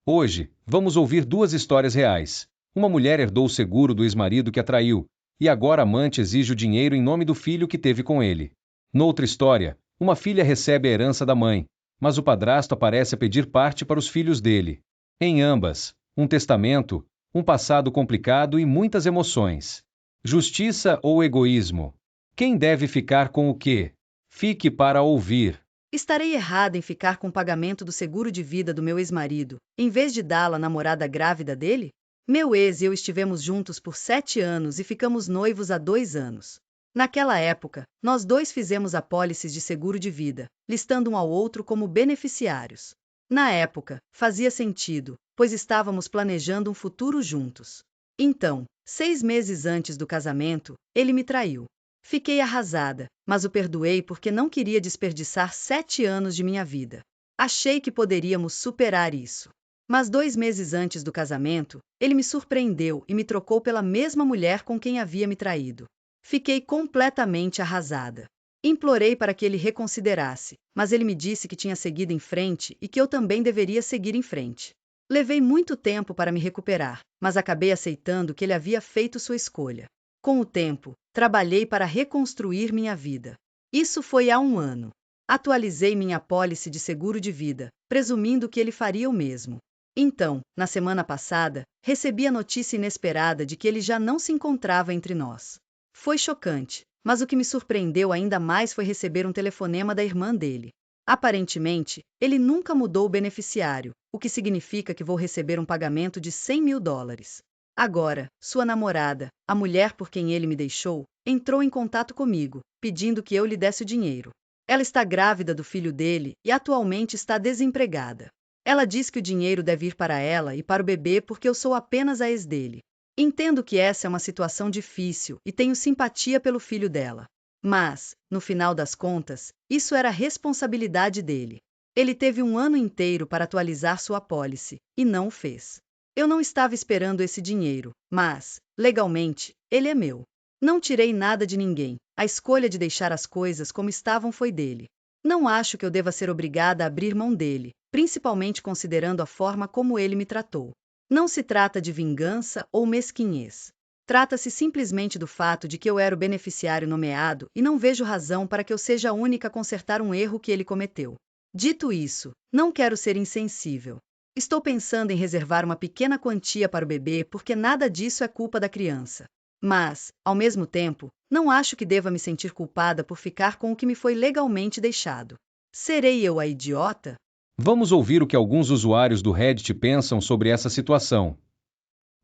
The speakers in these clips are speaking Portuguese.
Hoje, vamos ouvir duas histórias reais. Uma mulher herdou o seguro do ex-marido que a traiu, e agora a amante exige o dinheiro em nome do filho que teve com ele. Noutra história, uma filha recebe a herança da mãe, mas o padrasto aparece a pedir parte para os filhos dele. Em ambas, um testamento, um passado complicado e muitas emoções. Justiça ou egoísmo? Quem deve ficar com o quê? Fique para ouvir. Estarei errada em ficar com o pagamento do seguro de vida do meu ex-marido, em vez de dá-lo à namorada grávida dele? Meu ex e eu estivemos juntos por 7 anos e ficamos noivos há 2 anos. Naquela época, nós dois fizemos apólices de seguro de vida, listando um ao outro como beneficiários. Na época, fazia sentido, pois estávamos planejando um futuro juntos. Então, 6 meses antes do casamento, ele me traiu. Fiquei arrasada, mas o perdoei porque não queria desperdiçar 7 anos de minha vida. Achei que poderíamos superar isso. Mas 2 meses antes do casamento, ele me surpreendeu e me trocou pela mesma mulher com quem havia me traído. Fiquei completamente arrasada. Implorei para que ele reconsiderasse, mas ele me disse que tinha seguido em frente e que eu também deveria seguir em frente. Levei muito tempo para me recuperar, mas acabei aceitando que ele havia feito sua escolha. Com o tempo, trabalhei para reconstruir minha vida. Isso foi há 1 ano. Atualizei minha apólice de seguro de vida, presumindo que ele faria o mesmo. Então, na semana passada, recebi a notícia inesperada de que ele já não se encontrava entre nós. Foi chocante, mas o que me surpreendeu ainda mais foi receber um telefonema da irmã dele. Aparentemente, ele nunca mudou o beneficiário, o que significa que vou receber um pagamento de $100.000. Agora, sua namorada, a mulher por quem ele me deixou, entrou em contato comigo, pedindo que eu lhe desse o dinheiro. Ela está grávida do filho dele e atualmente está desempregada. Ela diz que o dinheiro deve ir para ela e para o bebê porque eu sou apenas a ex dele. Entendo que essa é uma situação difícil e tenho simpatia pelo filho dela. Mas, no final das contas, isso era responsabilidade dele. Ele teve 1 ano inteiro para atualizar sua apólice, e não o fez. Eu não estava esperando esse dinheiro, mas, legalmente, ele é meu. Não tirei nada de ninguém, a escolha de deixar as coisas como estavam foi dele. Não acho que eu deva ser obrigada a abrir mão dele, principalmente considerando a forma como ele me tratou. Não se trata de vingança ou mesquinhez. Trata-se simplesmente do fato de que eu era o beneficiário nomeado e não vejo razão para que eu seja a única a consertar um erro que ele cometeu. Dito isso, não quero ser insensível. Estou pensando em reservar uma pequena quantia para o bebê porque nada disso é culpa da criança. Mas, ao mesmo tempo, não acho que deva me sentir culpada por ficar com o que me foi legalmente deixado. Serei eu a idiota? Vamos ouvir o que alguns usuários do Reddit pensam sobre essa situação.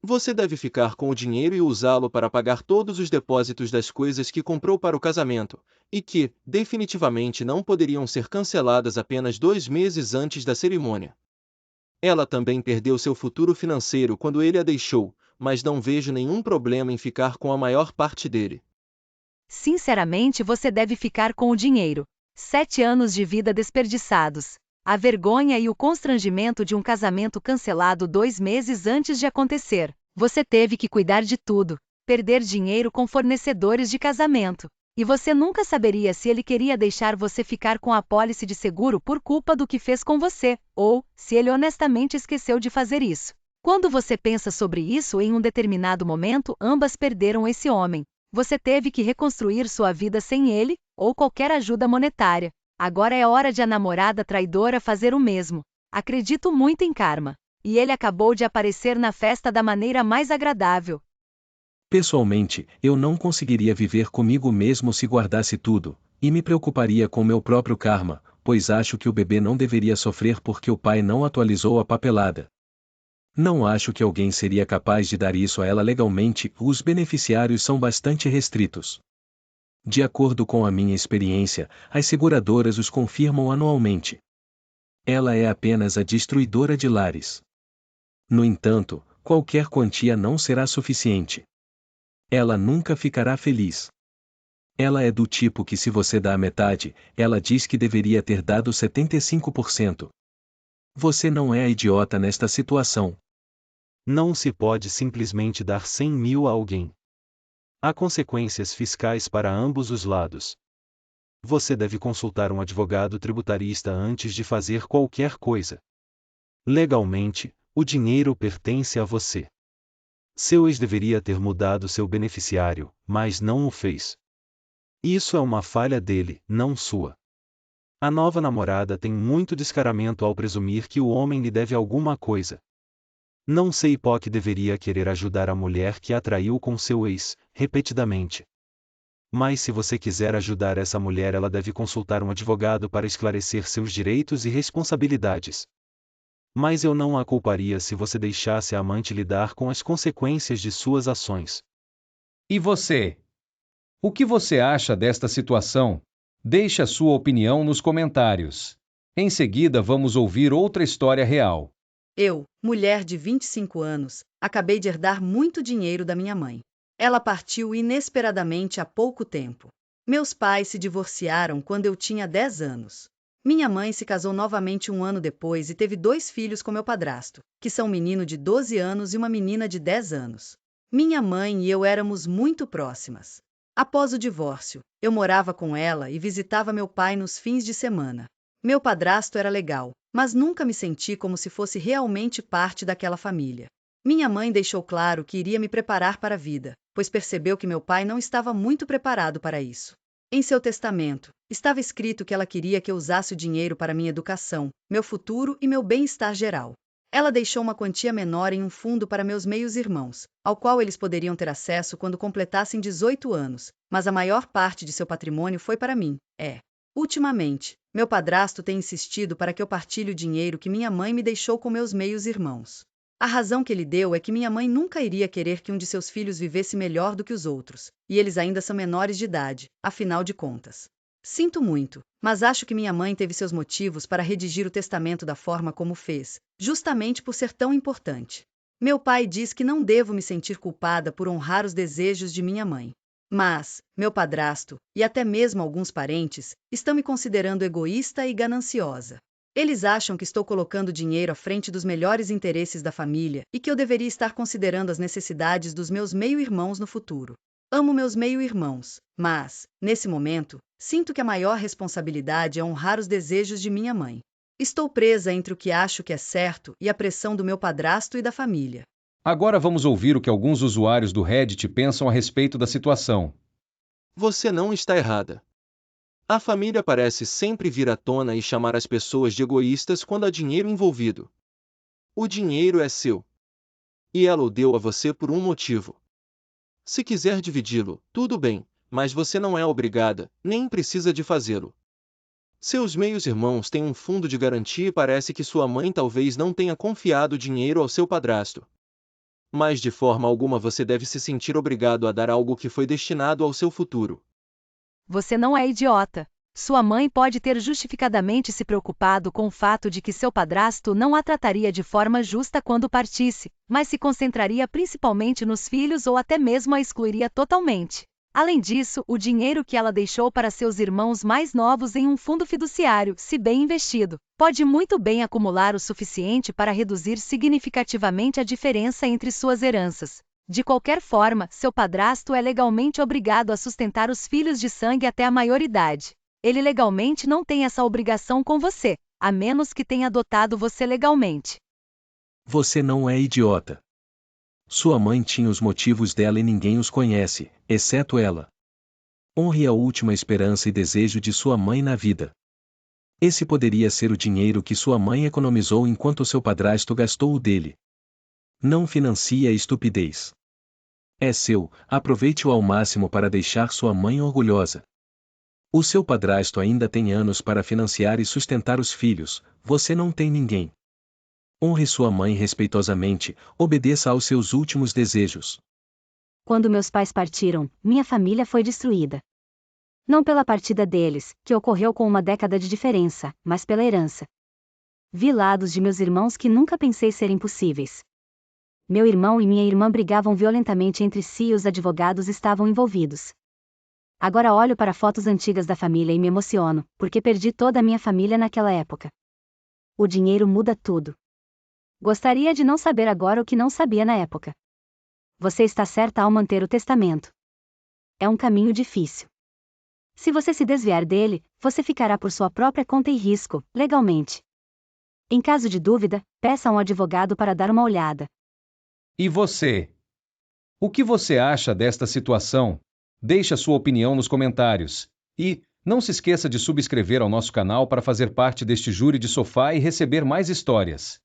Você deve ficar com o dinheiro e usá-lo para pagar todos os depósitos das coisas que comprou para o casamento, e que, definitivamente não poderiam ser canceladas apenas 2 meses antes da cerimônia. Ela também perdeu seu futuro financeiro quando ele a deixou, mas não vejo nenhum problema em ficar com a maior parte dele. Sinceramente, você deve ficar com o dinheiro. 7 anos de vida desperdiçados. A vergonha e o constrangimento de um casamento cancelado 2 meses antes de acontecer. Você teve que cuidar de tudo. Perder dinheiro com fornecedores de casamento. E você nunca saberia se ele queria deixar você ficar com a apólice de seguro por culpa do que fez com você, ou se ele honestamente esqueceu de fazer isso. Quando você pensa sobre isso em um determinado momento, ambas perderam esse homem. Você teve que reconstruir sua vida sem ele, ou qualquer ajuda monetária. Agora é hora de a namorada traidora fazer o mesmo. Acredito muito em karma. E ele acabou de aparecer na festa da maneira mais agradável. Pessoalmente, eu não conseguiria viver comigo mesmo se guardasse tudo, e me preocuparia com meu próprio karma, pois acho que o bebê não deveria sofrer porque o pai não atualizou a papelada. Não acho que alguém seria capaz de dar isso a ela legalmente, os beneficiários são bastante restritos. De acordo com a minha experiência, as seguradoras os confirmam anualmente. Ela é apenas a destruidora de lares. No entanto, qualquer quantia não será suficiente. Ela nunca ficará feliz. Ela é do tipo que se você dá a metade, ela diz que deveria ter dado 75%. Você não é a idiota nesta situação. Não se pode simplesmente dar 100 mil a alguém. Há consequências fiscais para ambos os lados. Você deve consultar um advogado tributarista antes de fazer qualquer coisa. Legalmente, O dinheiro pertence a você. Seu ex deveria ter mudado seu beneficiário, mas não o fez. Isso é uma falha dele, não sua. A nova namorada tem muito descaramento ao presumir que o homem lhe deve alguma coisa. Não sei por que deveria querer ajudar a mulher que a traiu com seu ex, repetidamente. Mas se você quiser ajudar essa mulher, ela deve consultar um advogado para esclarecer seus direitos e responsabilidades. Mas eu não a culparia se você deixasse a amante lidar com as consequências de suas ações. E você? O que você acha desta situação? Deixe a sua opinião nos comentários. Em seguida, vamos ouvir outra história real. Eu, mulher de 25 anos, acabei de herdar muito dinheiro da minha mãe. Ela partiu inesperadamente há pouco tempo. Meus pais se divorciaram quando eu tinha 10 anos. Minha mãe se casou novamente um ano depois e teve 2 filhos com meu padrasto, que são um menino de 12 anos e uma menina de 10 anos. Minha mãe e eu éramos muito próximas. Após o divórcio, eu morava com ela e visitava meu pai nos fins de semana. Meu padrasto era legal, mas nunca me senti como se fosse realmente parte daquela família. Minha mãe deixou claro que iria me preparar para a vida, pois percebeu que meu pai não estava muito preparado para isso. Em seu testamento, estava escrito que ela queria que eu usasse o dinheiro para minha educação, meu futuro e meu bem-estar geral. Ela deixou uma quantia menor em um fundo para meus meios-irmãos, ao qual eles poderiam ter acesso quando completassem 18 anos, mas a maior parte de seu patrimônio foi para mim. Ultimamente, meu padrasto tem insistido para que eu partilhe o dinheiro que minha mãe me deixou com meus meios-irmãos. A razão que ele deu é que minha mãe nunca iria querer que um de seus filhos vivesse melhor do que os outros, e eles ainda são menores de idade, afinal de contas. Sinto muito, mas acho que minha mãe teve seus motivos para redigir o testamento da forma como fez, justamente por ser tão importante. Meu pai diz que não devo me sentir culpada por honrar os desejos de minha mãe. Mas, meu padrasto, e até mesmo alguns parentes, estão me considerando egoísta e gananciosa. Eles acham que estou colocando dinheiro à frente dos melhores interesses da família e que eu deveria estar considerando as necessidades dos meus meio-irmãos no futuro. Amo meus meio-irmãos, mas, nesse momento, sinto que a maior responsabilidade é honrar os desejos de minha mãe. Estou presa entre o que acho que é certo e a pressão do meu padrasto e da família. Agora vamos ouvir o que alguns usuários do Reddit pensam a respeito da situação. Você não está errada. A família parece sempre vir à tona e chamar as pessoas de egoístas quando há dinheiro envolvido. O dinheiro é seu. E ela o deu a você por um motivo. Se quiser dividi-lo, tudo bem, mas você não é obrigada, nem precisa de fazê-lo. Seus meios-irmãos têm um fundo de garantia e parece que sua mãe talvez não tenha confiado o dinheiro ao seu padrasto. Mas de forma alguma você deve se sentir obrigado a dar algo que foi destinado ao seu futuro. Você não é idiota. Sua mãe pode ter justificadamente se preocupado com o fato de que seu padrasto não a trataria de forma justa quando partisse, mas se concentraria principalmente nos filhos ou até mesmo a excluiria totalmente. Além disso, o dinheiro que ela deixou para seus irmãos mais novos em um fundo fiduciário, se bem investido, pode muito bem acumular o suficiente para reduzir significativamente a diferença entre suas heranças. De qualquer forma, seu padrasto é legalmente obrigado a sustentar os filhos de sangue até a maioridade. Ele legalmente não tem essa obrigação com você, a menos que tenha adotado você legalmente. Você não é idiota. Sua mãe tinha os motivos dela e ninguém os conhece, exceto ela. Honre a última esperança e desejo de sua mãe na vida. Esse poderia ser o dinheiro que sua mãe economizou enquanto seu padrasto gastou o dele. Não financie a estupidez. É seu, aproveite-o ao máximo para deixar sua mãe orgulhosa. O seu padrasto ainda tem anos para financiar e sustentar os filhos, você não tem ninguém. Honre sua mãe respeitosamente, obedeça aos seus últimos desejos. Quando meus pais partiram, minha família foi destruída. Não pela partida deles, que ocorreu com uma década de diferença, mas pela herança. Vi lados de meus irmãos que nunca pensei serem possíveis. Meu irmão e minha irmã brigavam violentamente entre si e os advogados estavam envolvidos. Agora olho para fotos antigas da família e me emociono, porque perdi toda a minha família naquela época. O dinheiro muda tudo. Gostaria de não saber agora o que não sabia na época. Você está certa ao manter o testamento. É um caminho difícil. Se você se desviar dele, você ficará por sua própria conta e risco, legalmente. Em caso de dúvida, peça a um advogado para dar uma olhada. E você? O que você acha desta situação? Deixe a sua opinião nos comentários. E não se esqueça de subscrever ao nosso canal para fazer parte deste júri de sofá e receber mais histórias.